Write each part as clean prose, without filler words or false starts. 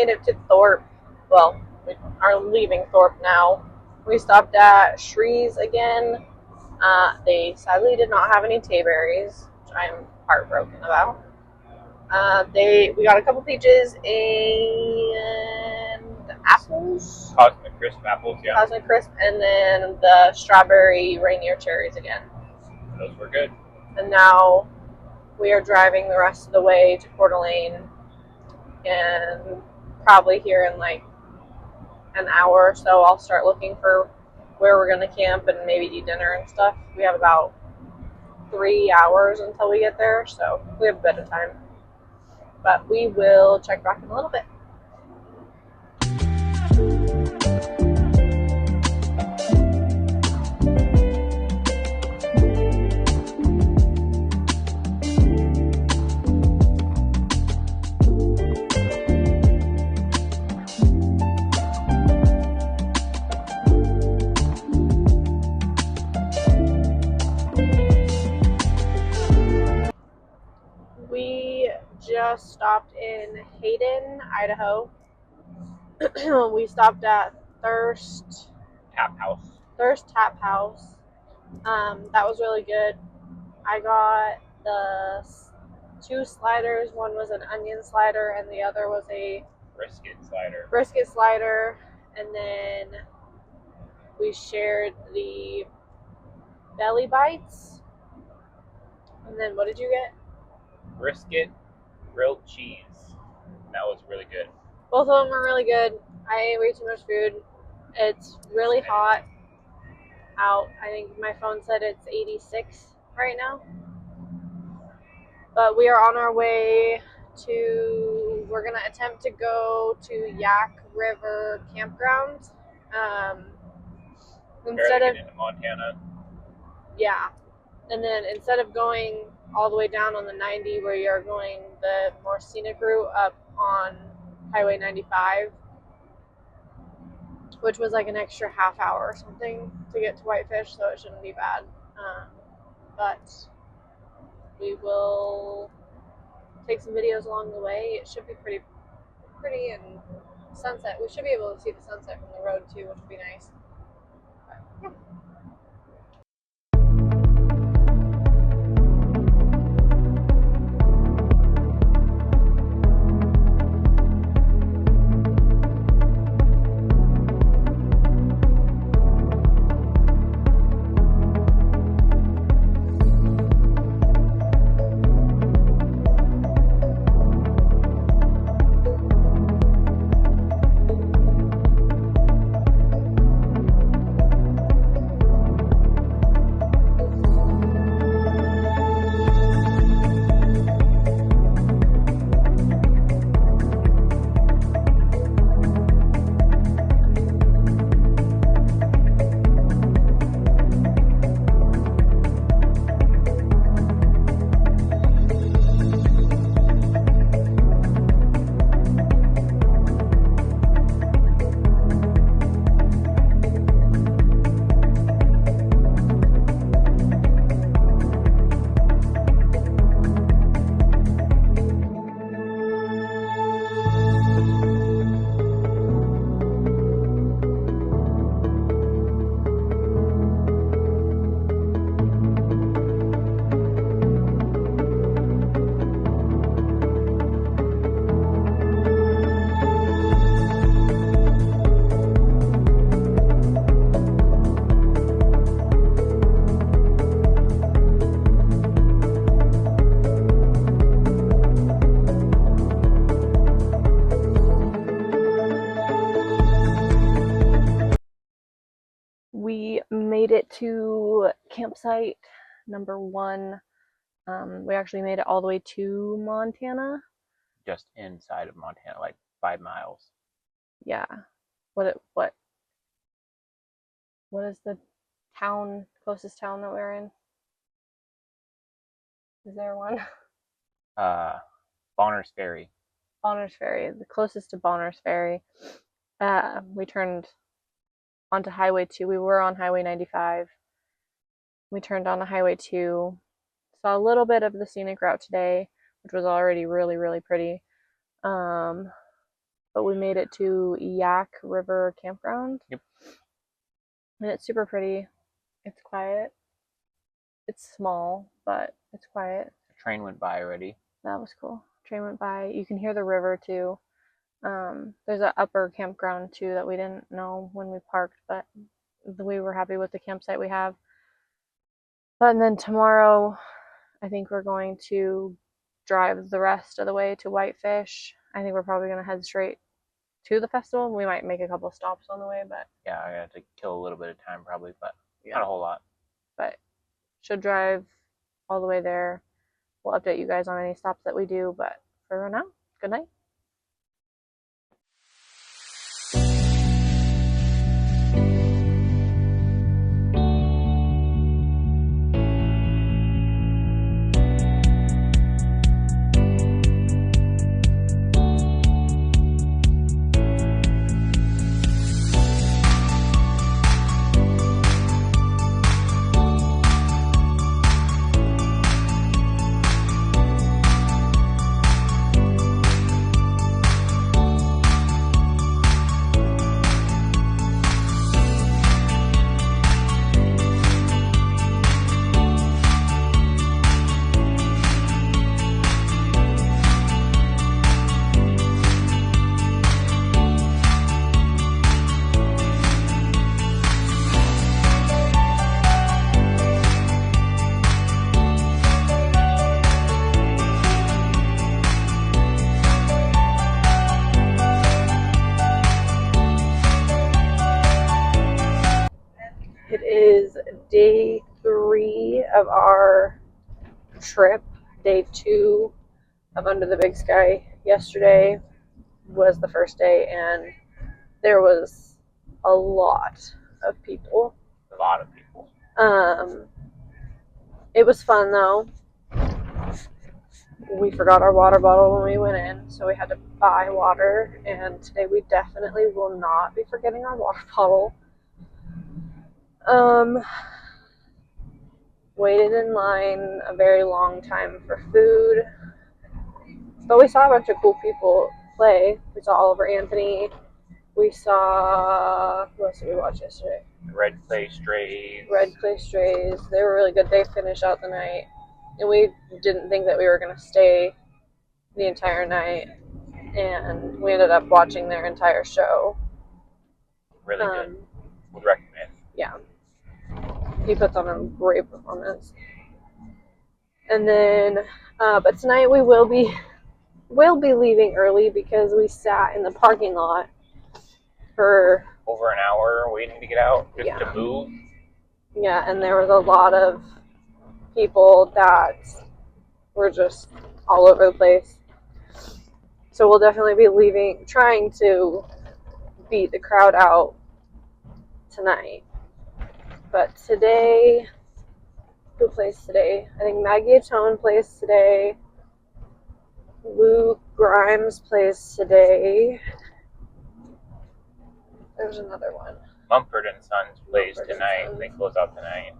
made it to Thorpe. Well, we are leaving Thorpe now. We stopped at Shree's again. They sadly did not have any Tayberries, which I am heartbroken about. We got a couple peaches and apples. Cosmic Crisp apples, yeah. Cosmic Crisp, and then the strawberry Rainier cherries again. Those were good. And now we are driving the rest of the way to Coeur d'Alene, and probably here in like an hour or so I'll start looking for where we're going to camp and maybe eat dinner and stuff. We have about 3 hours until we get there, so we have a bit of time. But we will check back in a little bit. We just stopped in Hayden, Idaho. We stopped at Thirst Tap House. Tap House. That was really good. I got the 2 sliders. One was an onion slider and the other was a brisket slider. And then we shared the belly bites. And then what did you get? Brisket, grilled cheese. That was really good. Both of them were really good. I ate way too much food. It's really hot out. I think my phone said it's 86 right now. But we are on our way to, we're going to attempt to go to Yak River Campground. Instead of into Montana. Yeah. And then instead of going all the way down on the 90 where you're going the more scenic route up on Highway 95, which was like an extra half hour or something to get to Whitefish, so it shouldn't be bad. But we will take some videos along the way. It should be pretty and sunset. We should be able to see the sunset from the road too, which would be nice. But, yeah. We made it to campsite number 1. We actually made it all the way to Montana. Just inside of Montana, like 5 miles. Yeah. What is the closest town that we're in? Is there one? Bonner's Ferry. Bonner's Ferry, the closest to Bonner's Ferry. We turned onto Highway 2. We were on Highway 95. We turned on the Highway 2. Saw a little bit of the scenic route today, which was already really, really pretty. but we made it to Yak River Campground. Yep. And it's super pretty. It's quiet. It's small, but it's quiet. The train went by already. That was cool. Train went by. You can hear the river too. There's an upper campground too that we didn't know when we parked, but we were happy with the campsite we have. But then tomorrow, I think we're going to drive the rest of the way to Whitefish. I think we're probably going to head straight to the festival. We might make a couple stops on the way, but yeah, I got to kill a little bit of time probably, but yeah, not a whole lot. But should drive all the way there. We'll update you guys on any stops that we do, but for now, good night. It is day 3 of our trip, day 2 of Under the Big Sky. Yesterday was the first day, and there was a lot of people. A lot of people. It was fun though. We forgot our water bottle when we went in, so we had to buy water, and today we definitely will not be forgetting our water bottle. Waited in line a very long time for food, but we saw a bunch of cool people play. We saw Oliver Anthony. We saw, what else did we watch yesterday? Red Clay Strays. They were really good. They finished out the night, and we didn't think that we were going to stay the entire night, and we ended up watching their entire show. Really good. Would recommend. Yeah. He puts on a great performance. And then, but tonight we will be leaving early because we sat in the parking lot for over an hour waiting to get out, just to move. Yeah, and there was a lot of people that were just all over the place. So we'll definitely be trying to beat the crowd out tonight. But today, who plays today? I think Maggie Atone plays today. Luke Grimes plays today. There's another one. Mumford and Sons plays tonight. They close out tonight.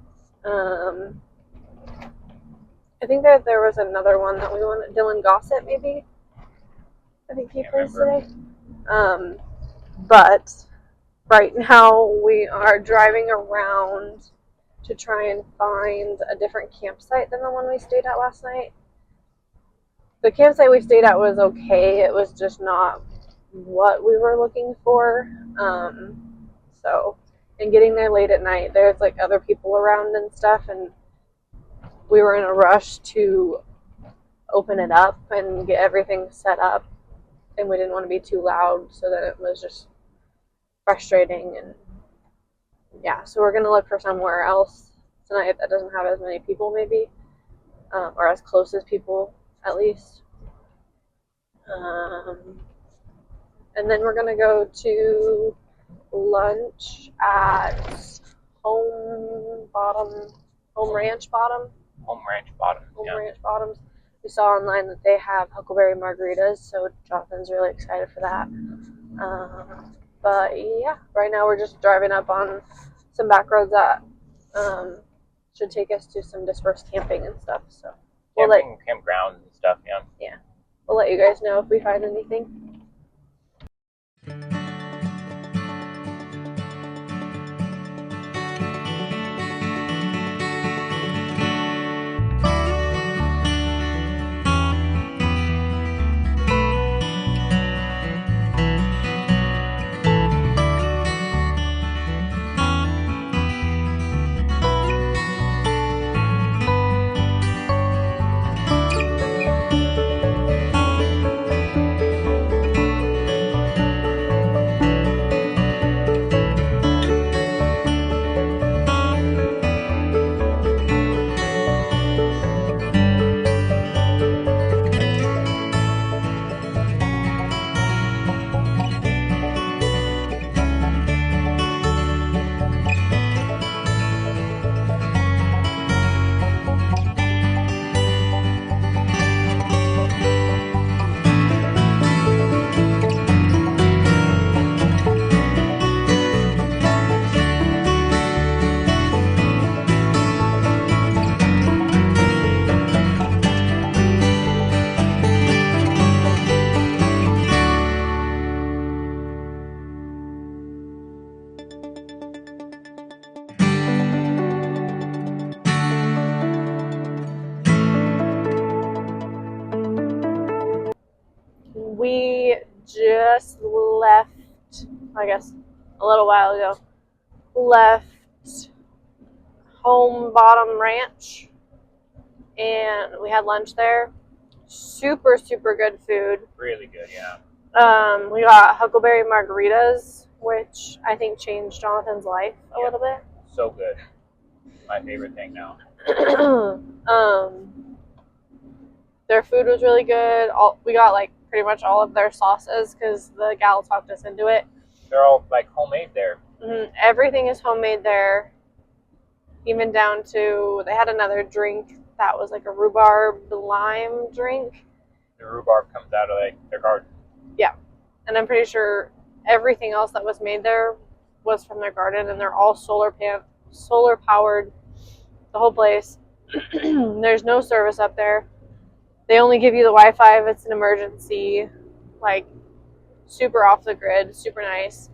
I think that there was another one that we wanted. Dylan Gossett, maybe. I think he plays today. But right now we are driving around to try and find a different campsite than the one we stayed at last night. The campsite we stayed at was okay. It was just not what we were looking for. And getting there late at night, there's like other people around and stuff, and we were in a rush to open it up and get everything set up, and we didn't want to be too loud, so that it was just frustrating. And yeah, so we're gonna look for somewhere else tonight that doesn't have as many people, maybe, or as close as people at least. And then we're gonna go to lunch at Home Ranch Bottoms. We saw online that they have huckleberry margaritas, so Jonathan's really excited for that. But yeah, right now we're just driving up on some back roads that should take us to some dispersed camping and stuff. So campgrounds and stuff. Yeah. We'll let you guys know if we find anything. We just left, I guess, a little while ago, left Home Bottom Ranch, and we had lunch there. Super, super good food. Really good, yeah. We got huckleberry margaritas, which I think changed Jonathan's life a little bit. So good. My favorite thing now. Their food was really good. We got like pretty much all of their sauces because the gal talked us into it. They're all like homemade there. Everything is homemade there, even down to they had another drink that was like a rhubarb lime drink. The rhubarb comes out of like their garden. Yeah, and I'm pretty sure everything else that was made there was from their garden, and they're all solar powered. The whole place. There's no service up there. They only give you the Wi-Fi if it's an emergency. Like, super off the grid, super nice.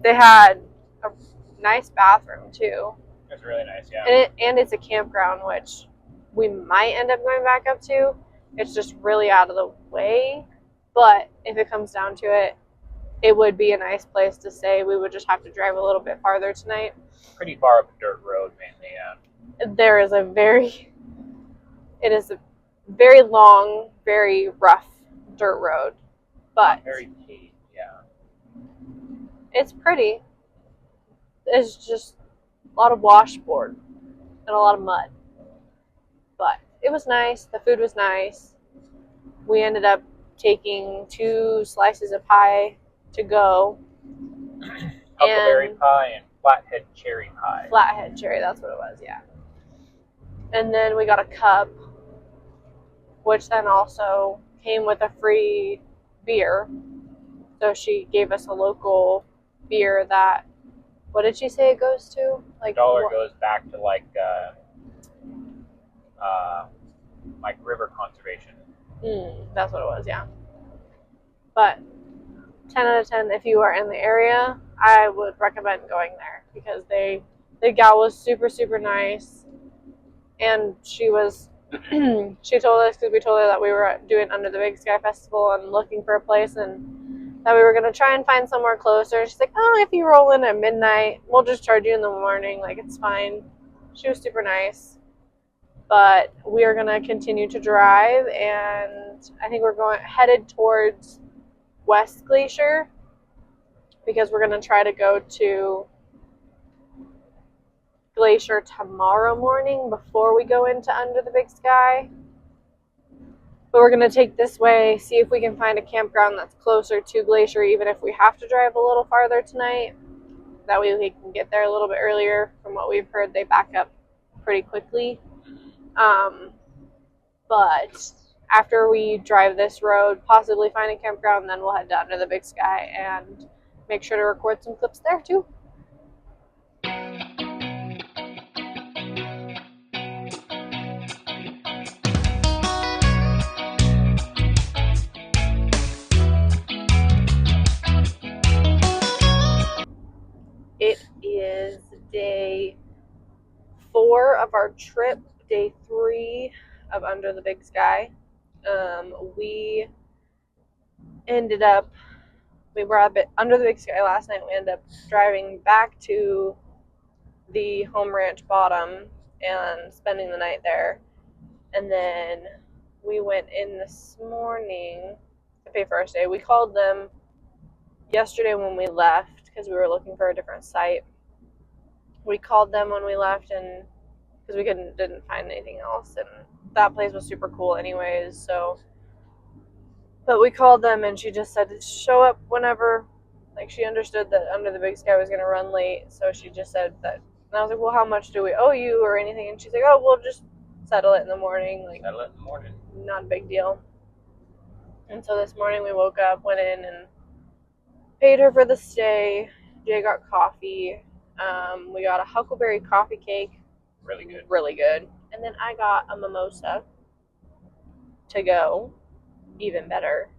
They had a nice bathroom too. It's really nice, yeah. And it's a campground, which we might end up going back up to. It's just really out of the way. But if it comes down to it, it would be a nice place to stay. We would just have to drive a little bit farther tonight. Pretty far up a dirt road, mainly, yeah. It is a very long, very rough dirt road, but very paved, yeah. It's pretty. It's just a lot of washboard and a lot of mud, but it was nice. The food was nice. We ended up taking 2 slices of pie to go. Huckleberry pie and flathead cherry pie. Flathead cherry, that's what it was, yeah. And then we got a cup, which then also came with a free beer. So she gave us a local beer that, what did she say it goes to? Like $1 goes back to like river conservation. That's what it was, yeah. But 10 out of 10, if you are in the area, I would recommend going there because the gal was super, super nice. And she was, she told us, because we told her that we were doing Under the Big Sky Festival and looking for a place, and that we were going to try and find somewhere closer. She's like, oh, if you roll in at midnight, we'll just charge you in the morning. Like, it's fine. She was super nice. But we are going to continue to drive, and I think we're headed towards West Glacier because we're going to try to go to Glacier tomorrow morning before we go into Under the Big Sky. But we're going to take this way, see if we can find a campground that's closer to Glacier, even if we have to drive a little farther tonight. That way we can get there a little bit earlier. From what we've heard, they back up pretty quickly. But after we drive this road, possibly find a campground, then we'll head to Under the Big Sky and make sure to record some clips there too. of our trip, day 3 of Under the Big Sky. We were a bit under the Big Sky last night. We ended up driving back to the home ranch bottom and spending the night there. And then we went in this morning to pay for our stay. We called them yesterday when we left because we were looking for a different site. We called them when we left and because we didn't find anything else, and that place was super cool anyways. So, but we called them and she just said show up whenever. Like, she understood that Under the Big Sky was going to run late, so she just said that. And I was like, well, how much do we owe you or anything? And she's like, oh, we'll just settle it in the morning. Like, Settle it in the morning. Not a big deal. And so this morning we woke up, went in and paid her for the stay. Jay got coffee. We got a huckleberry coffee cake. Really good. Really good. And then I got a mimosa to go. Even better.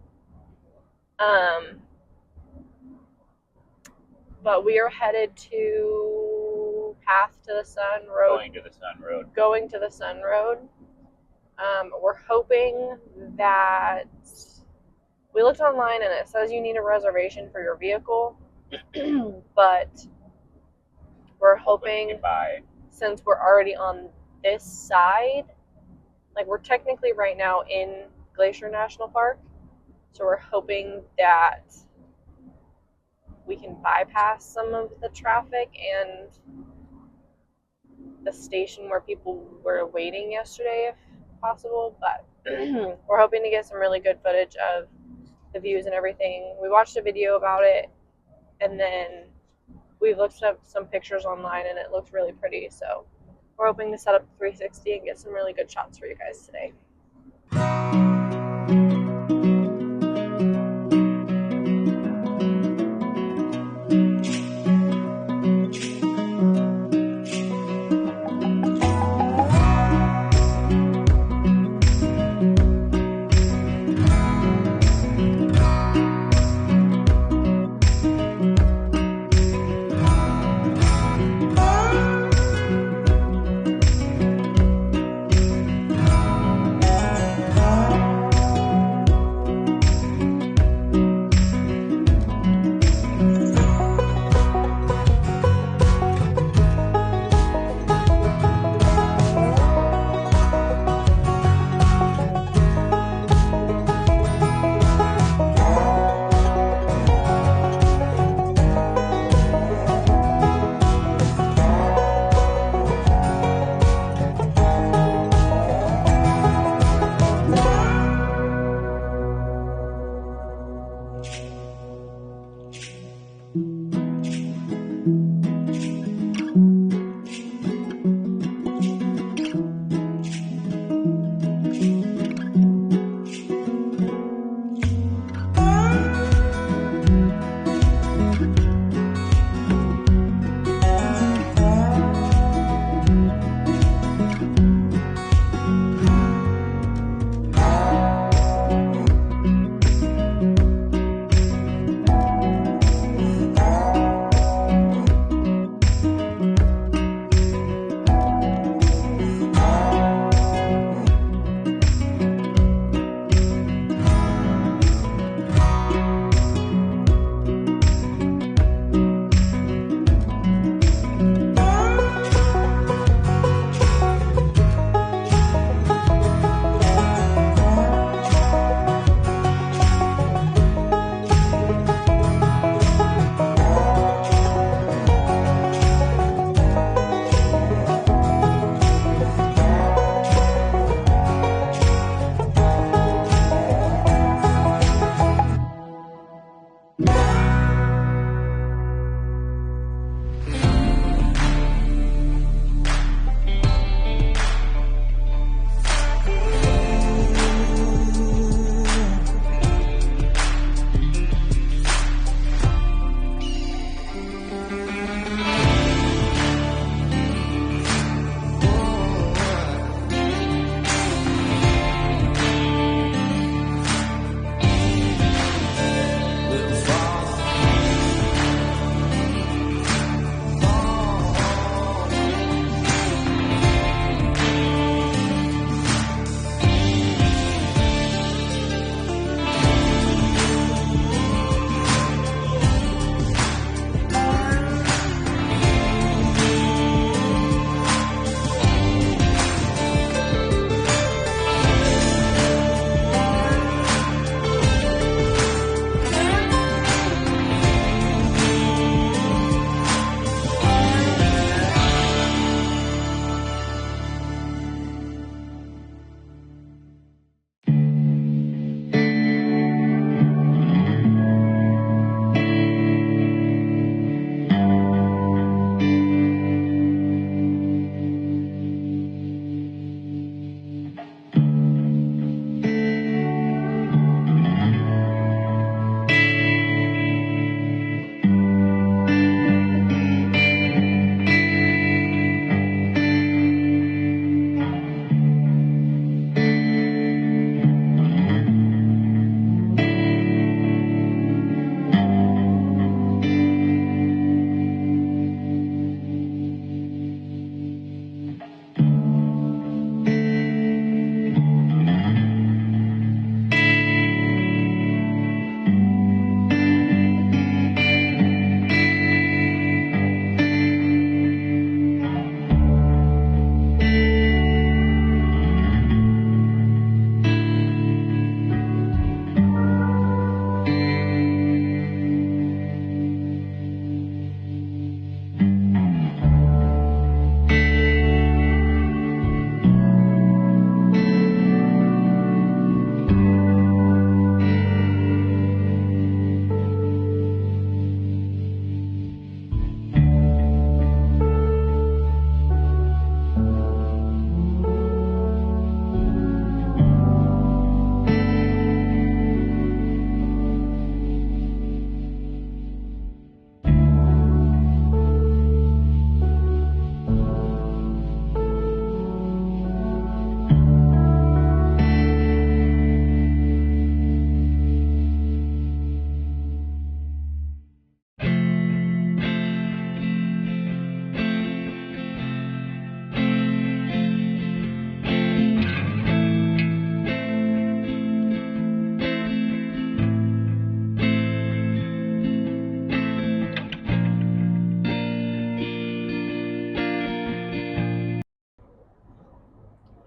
But we are headed to Path to the Sun Road. Going to the Sun Road. We're hoping that we looked online and it says you need a reservation for your vehicle, but we're hoping, since we're already on this side, like we're technically right now in Glacier National Park, so we're hoping that we can bypass some of the traffic and the station where people were waiting yesterday if possible, but we're hoping to get some really good footage of the views and everything. We watched a video about it, and then we looked up some pictures online and it looks really pretty, so we're hoping to set up 360 and get some really good shots for you guys today.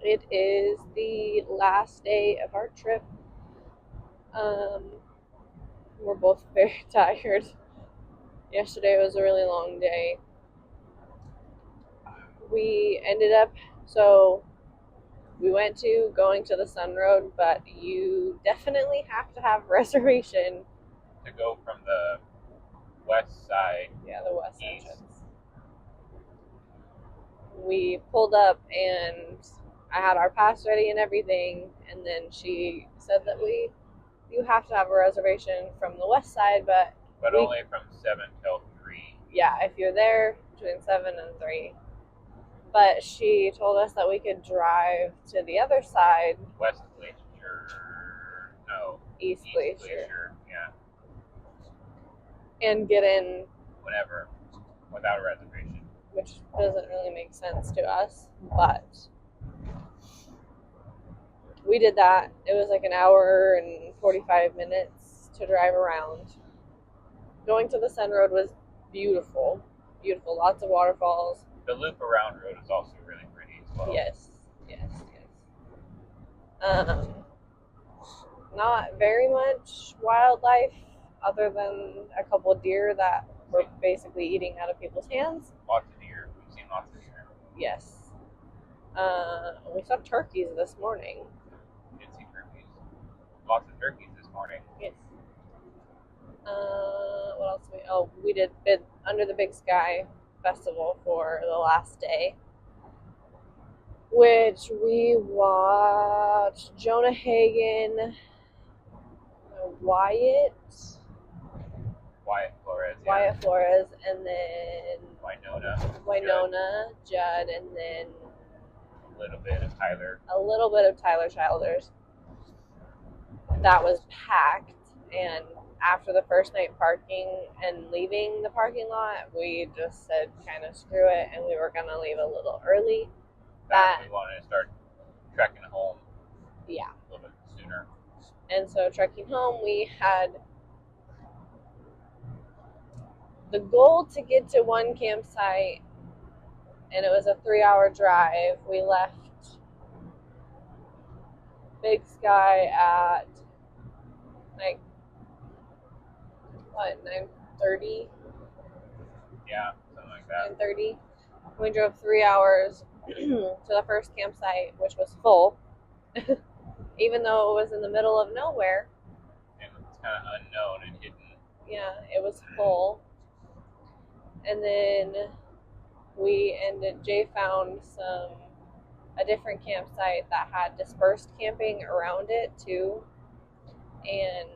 It is the last day of our trip. We're both very tired. Yesterday was a really long day. We ended up, so we went to going to the Sun Road, but you definitely have to have a reservation. To go from the west side. Yeah, the west east. entrance. We pulled up and I had our pass ready and everything, and then she said that you have to have a reservation from the west side, but only from 7 till 3. Yeah, if you're there between 7 and 3. But she told us that we could drive to the other side. West Glacier. No. East Glacier. Yeah. And get in. Whenever. Without a reservation. Which doesn't really make sense to us. But we did that. It was like an hour and 45 minutes to drive around. Going to the Sun Road was beautiful. Beautiful. Lots of waterfalls. The loop around road is also really pretty as well. Yes. Not very much wildlife other than a couple of deer that were basically eating out of people's hands. Lots of deer. We've seen lots of deer. Yes. We saw turkeys this morning. We did see turkeys. Lots of turkeys this morning. Yes. What else we did UnderTheBigSky festival for the last day, which we watched Jonah Hagen, Wyatt Flores, and then Winona, Judd, and then a little bit of Tyler Childers. That was packed, and after the first night parking and leaving the parking lot, we just said kind of screw it, and we were going to leave a little early. We wanted to start trekking home. Yeah. A little bit sooner. And so trekking home, we had the goal to get to one campsite, and it was a 3-hour drive. We left Big Sky at 9:30? Yeah, something like that. 9:30. We drove 3 hours to the first campsite, which was full, even though it was in the middle of nowhere. And it's kind of unknown and hidden. Yeah, it was full. And then Jay found a different campsite that had dispersed camping around it too. And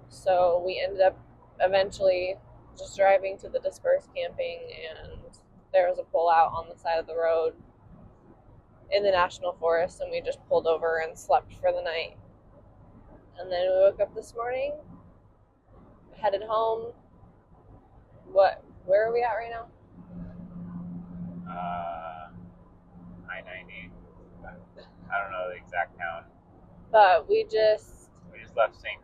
so we ended up eventually just driving to the dispersed camping, and there was a pull-out on the side of the road in the national forest, and we just pulled over and slept for the night. And then we woke up this morning, headed home. Where are we at right now? I-90. I don't know the exact town. But we just left St.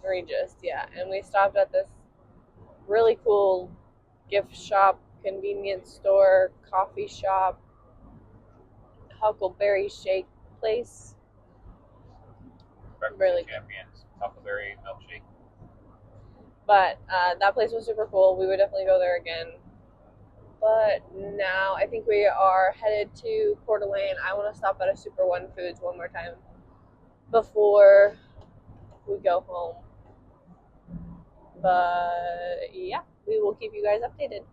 Regis. Yeah. And we stopped at this really cool gift shop, convenience store, coffee shop, Huckleberry Shake place. Breakfast really Champions, Huckleberry milkshake. But that place was super cool. We would definitely go there again. But now I think we are headed to Coeur d'Alene. I want to stop at a Super One Foods one more time before we go home. But yeah, we will keep you guys updated.